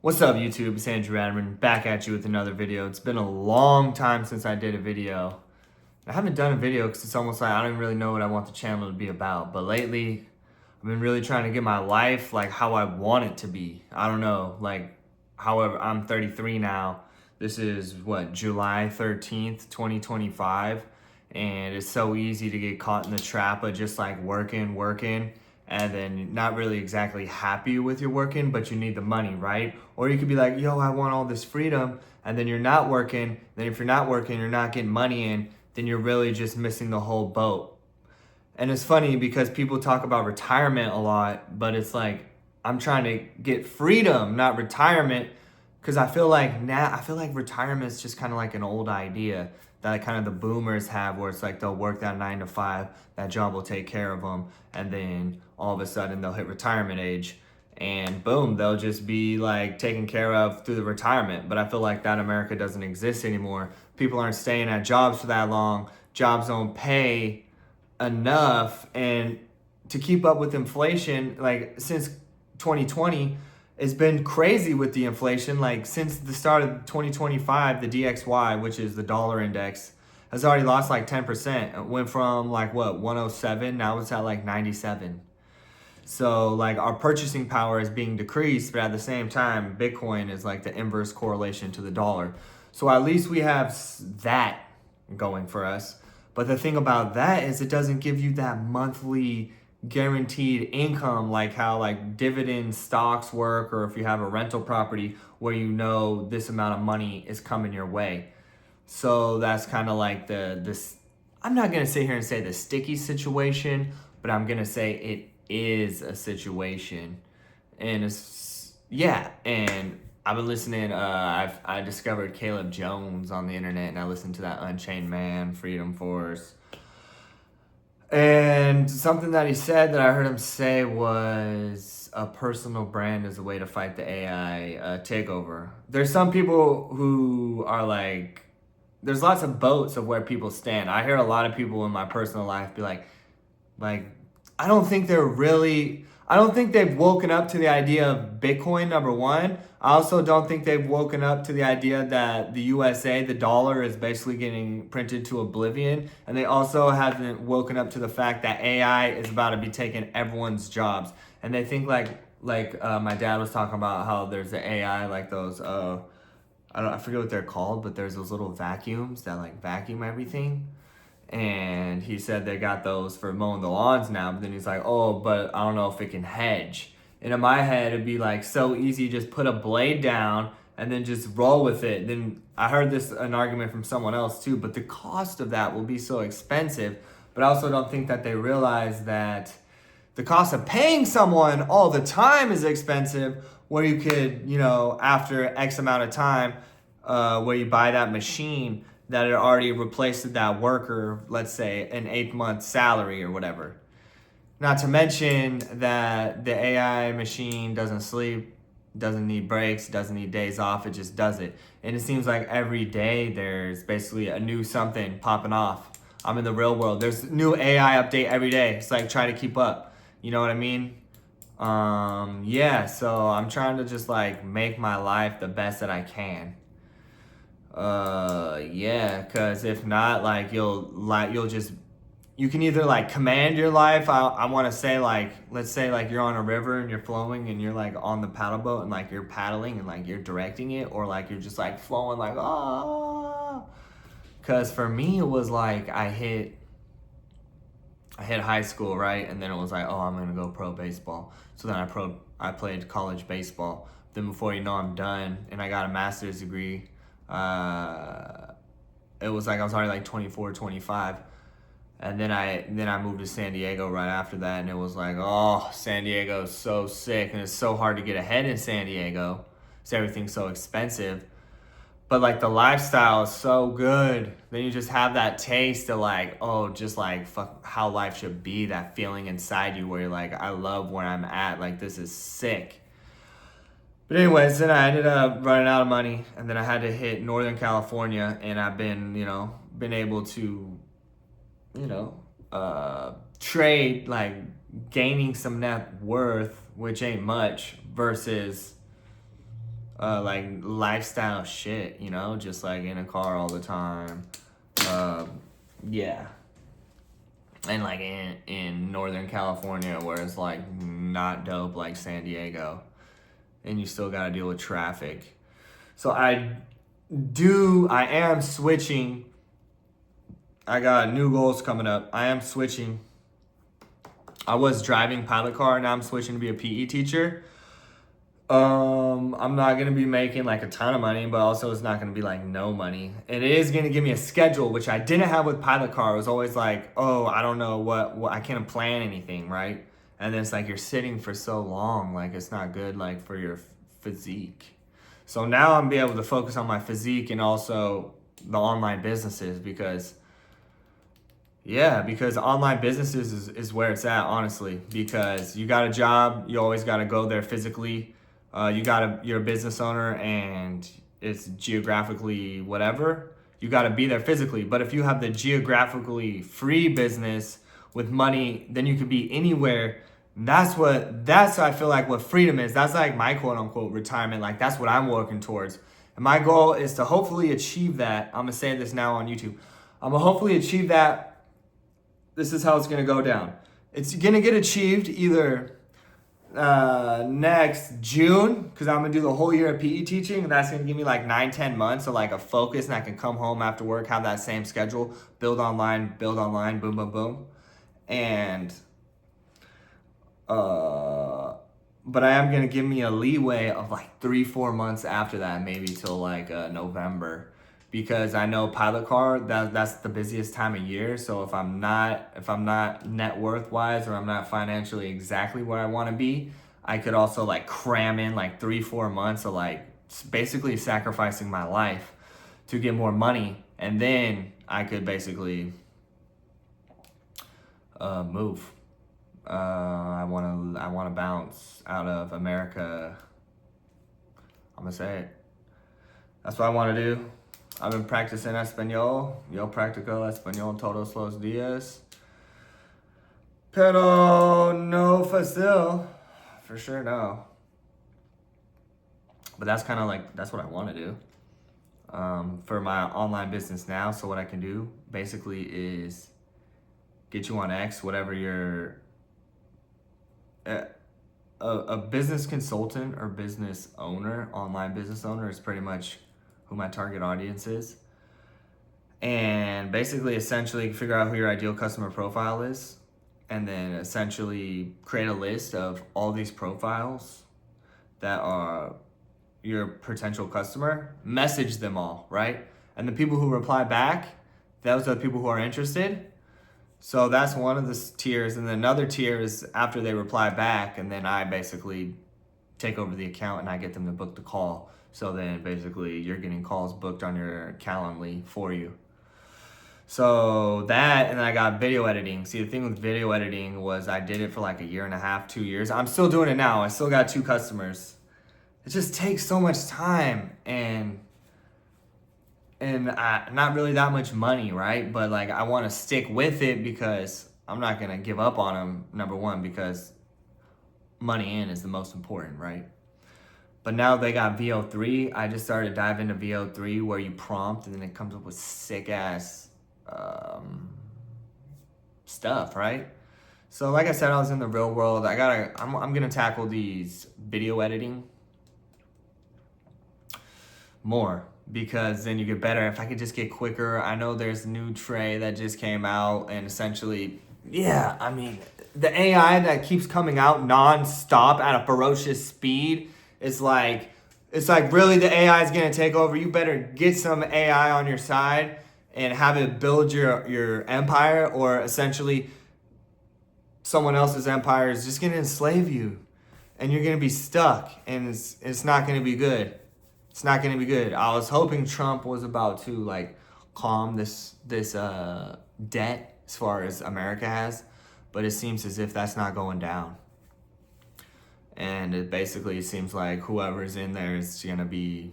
What's up, YouTube? It's Andrew Adman back at you with another video. It's been a long time since I did a video. I haven't done a video because it's almost like I don't really know what I want the channel to be about. But lately, I've been really trying to get my life like how I want it to be. I don't know, however, I'm 33 now. This is July 13th, 2025. And it's so easy to get caught in the trap of just like working, and then not really exactly happy with your working, but you need the money, right? Or you could be like, yo, I want all this freedom, and then you're not working. Then if you're not working, you're not getting money in, then you're really just missing the whole boat. And it's funny because people talk about retirement a lot, but it's like, I'm trying to get freedom, not retirement, because I feel like retirement is just kind of like an old idea that kind of the boomers have, where it's like they'll work that 9 to 5, that job will take care of them, and then all of a sudden they'll hit retirement age, and boom, they'll just be like taken care of through the retirement. But I feel like that America doesn't exist anymore. People aren't staying at jobs for that long. Jobs don't pay enough, and to keep up with inflation, like since 2020, it's been crazy with the inflation. Like since the start of 2025, the DXY, which is the dollar index, has already lost like 10%. It went from 107, now it's at like 97. So like our purchasing power is being decreased, but at the same time, Bitcoin is like the inverse correlation to the dollar. So at least we have that going for us. But the thing about that is it doesn't give you that monthly guaranteed income like how like dividend stocks work, or if you have a rental property where you know this amount of money is coming your way. So that's kind of like this, I'm not going to sit here and say the sticky situation, but I'm going to say it is a situation. And it's, yeah, and I've been listening, I discovered Caleb Jones on the internet, and I listened to that Unchained Man, Freedom Force. And something that he said that I heard him say was a personal brand is a way to fight the AI takeover. There's some people who are like, there's lots of boats of where people stand. I hear a lot of people in my personal life be like, I don't think they've woken up to the idea of Bitcoin, number one. I also don't think they've woken up to the idea that the USA, the dollar, is basically getting printed to oblivion. And they also haven't woken up to the fact that AI is about to be taking everyone's jobs. And they think my dad was talking about how there's the AI, like those, I forget what they're called, but there's those little vacuums that like vacuum everything. And he said they got those for mowing the lawns now, but then he's like, oh, but I don't know if it can hedge. And in my head, it'd be like so easy, just put a blade down and then just roll with it. Then I heard an argument from someone else too, but the cost of that will be so expensive. But I also don't think that they realize that the cost of paying someone all the time is expensive, where you could, after X amount of time, where you buy that machine, that it already replaced that worker, let's say an 8-month salary or whatever. Not to mention that the AI machine doesn't sleep, doesn't need breaks, doesn't need days off, it just does it. And it seems like every day there's basically a new something popping off. I'm in the real world. There's a new AI update every day. It's like trying to keep up. You know what I mean? Yeah, so I'm trying to just like make my life the best that I can. Yeah, cause if not, you can either like command your life. I want to say let's say like you're on a river and you're flowing and you're like on the paddle boat and like you're paddling and like you're directing it, or like you're just like flowing like, ah. Cause for me, it was like I hit high school, right? And then it was like, oh, I'm gonna go pro baseball. So then I played college baseball. Then before you know, I'm done and I got a master's degree. It was like I was already like 24, 25. And then I moved to San Diego right after that, and it was like, oh, San Diego is so sick, and it's so hard to get ahead in San Diego. So everything's so expensive. But like the lifestyle is so good. Then you just have that taste of like, oh, just like fuck how life should be, that feeling inside you where you're like, I love where I'm at. Like this is sick. But anyways, then I ended up running out of money, and then I had to hit Northern California, and I've been, been able to, trade, like gaining some net worth, which ain't much, versus like lifestyle shit, you know, just like in a car all the time. Yeah. And like in Northern California where it's like not dope like San Diego, and you still got to deal with traffic. So I am switching. I got new goals coming up. I am switching. I was driving pilot car, now I'm switching to be a PE teacher. I'm not gonna be making like a ton of money, but also it's not gonna be like no money. It is gonna give me a schedule, which I didn't have with pilot car. It was always like, oh, I don't know what I can't plan anything, right? And then it's like you're sitting for so long, like it's not good like for your physique. So now I'm be able to focus on my physique and also the online businesses because online businesses is where it's at, honestly, because you got a job, you always got to go there physically. You're a business owner and it's geographically whatever. You got to be there physically. But if you have the geographically free business with money, then you could be anywhere. That's I feel like what freedom is. That's like my quote unquote retirement. Like that's what I'm working towards. And my goal is to hopefully achieve that. I'm gonna say this now on YouTube. I'm gonna hopefully achieve that. This is how it's gonna go down. It's gonna get achieved either next June, because I'm gonna do the whole year of PE teaching, and that's gonna give me like 9-10 months of like a focus, and I can come home after work, have that same schedule, build online, boom, boom, boom. And but I am gonna give me a leeway of like 3-4 months after that, maybe till like November, because I know pilot car that's the busiest time of year. So if I'm not net worth wise, or I'm not financially exactly where I want to be, I could also like cram in like 3-4 months of like basically sacrificing my life to get more money, and then I could basically move. I wanna bounce out of America. I'm gonna say it. That's what I want to do. I've been practicing Espanol. Yo practico Espanol todos los días. Pero no fácil. For sure, no. But that's kind of like, that's what I want to do for my online business now. So what I can do basically is get you on X, whatever your a business consultant or business owner, online business owner is pretty much who my target audience is. And basically, essentially figure out who your ideal customer profile is, and then essentially create a list of all these profiles that are your potential customer, message them all, right? And the people who reply back, those are the people who are interested. So that's one of the tiers. And then another tier is after they reply back, and then I basically take over the account and I get them to book the call. So then basically you're getting calls booked on your Calendly for you. So that, and then I got video editing. See, the thing with video editing was I did it for like 1.5 years, 2 years. I'm still doing it now. I still got 2 customers. It just takes so much time and not really that much money, right? But like I want to stick with it because I'm not gonna give up on them. Number one, because money in is the most important, right? But now they got VO3. I just started diving into VO3 where you prompt and then it comes up with sick ass stuff, right? So like I said, I was in the real world. I'm gonna tackle these video editing more, because then you get better. If I could just get quicker. I know there's a new tray that just came out, and essentially, yeah, I mean, the AI that keeps coming out non-stop at a ferocious speed, it's like really the AI is gonna take over. You better get some AI on your side and have it build your empire, or essentially someone else's empire is just gonna enslave you, and you're gonna be stuck, and it's not gonna be good. It's not going to be good. I was hoping Trump was about to like calm this debt as far as America has, but it seems as if that's not going down. And it basically seems like whoever's in there is going to be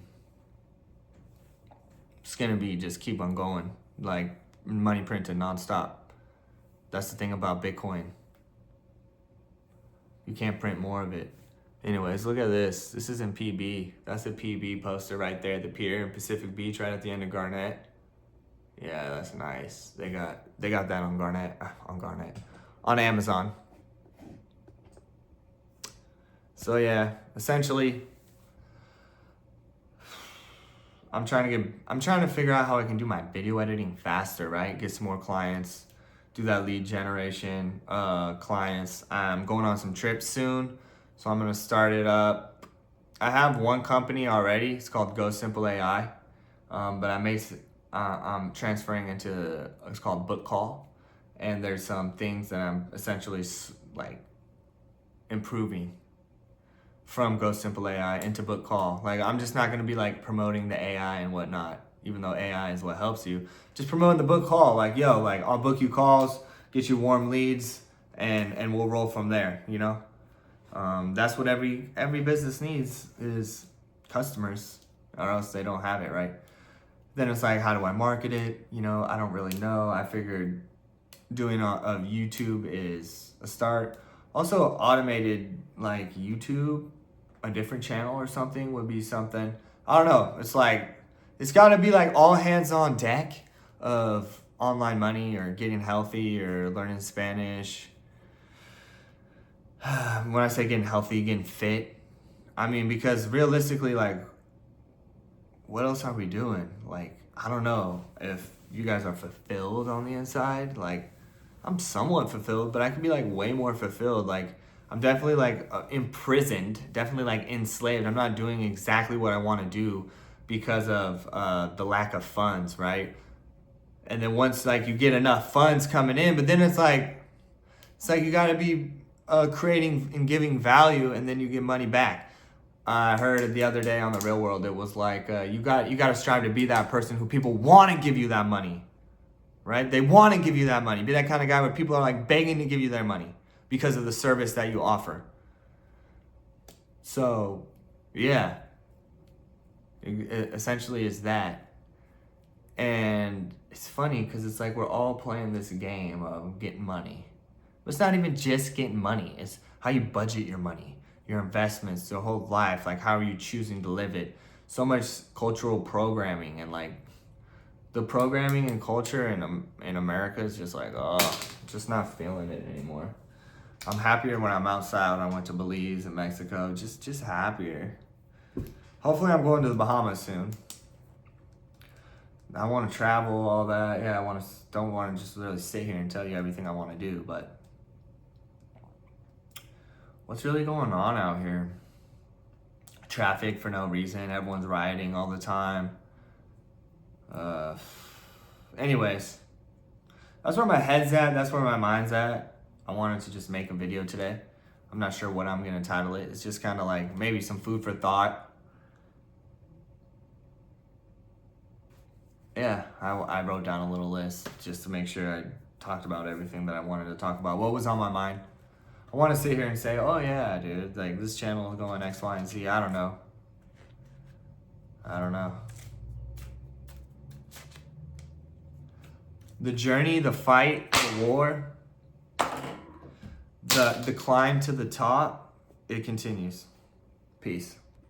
just keep on going, like money printed nonstop. That's the thing about Bitcoin. You can't print more of it. Anyways, look at this. This is in PB. That's a PB poster right there. The pier in Pacific Beach right at the end of Garnett. Yeah, that's nice. They got that on on Amazon. So yeah, essentially, I'm trying to figure out how I can do my video editing faster, right? Get some more clients, do that lead generation, clients. I'm going on some trips soon, so I'm gonna start it up. I have one company already. It's called Go Simple AI, but I'm transferring into it's called Book Call, and there's some things that I'm essentially like improving from Go Simple AI into Book Call. Like, I'm just not gonna be like promoting the AI and whatnot, even though AI is what helps you. Just promoting the Book Call, like, yo, like I'll book you calls, get you warm leads, and we'll roll from there, you know? That's what every business needs is customers, or else they don't have it, right? Then it's like, how do I market it? You know, I don't really know. I figured doing a YouTube is a start. Also, automated like YouTube, a different channel or something would be something. I don't know. It's like, it's got to be like all hands on deck of online money or getting healthy or learning Spanish. When I say getting healthy, getting fit, I mean, because realistically, like, what else are we doing? Like, I don't know if you guys are fulfilled on the inside. Like, I'm somewhat fulfilled, but I could be like way more fulfilled. Like, I'm definitely like imprisoned, definitely like enslaved. I'm not doing exactly what I want to do because of the lack of funds, right? And then once like you get enough funds coming in, but then it's like you got to be creating and giving value, and then you get money back. I heard the other day on The Real World, it was like you got to strive to be that person who people want to give you that money, right? They want to give you that money. Be that kind of guy where people are like begging to give you their money because of the service that you offer. So, yeah, it essentially is that. And it's funny because it's like we're all playing this game of getting money. But it's not even just getting money. It's how you budget your money, your investments, your whole life. Like, how are you choosing to live it? So much cultural programming, and like the programming and culture in America is just like, oh, just not feeling it anymore. I'm happier when I'm outside. When I went to Belize and Mexico, just happier. Hopefully I'm going to the Bahamas soon. I want to travel, all that. Yeah, don't want to just really sit here and tell you everything I want to do, but what's really going on out here? Traffic for no reason. Everyone's rioting all the time. Anyways, that's where my head's at. That's where my mind's at. I wanted to just make a video today. I'm not sure what I'm going to title it. It's just kind of like maybe some food for thought. Yeah, I wrote down a little list just to make sure I talked about everything that I wanted to talk about. What was on my mind? I want to sit here and say, oh yeah, dude, like this channel is going X, Y, and Z. I don't know. The journey, the fight, the war, the climb to the top, it continues. Peace.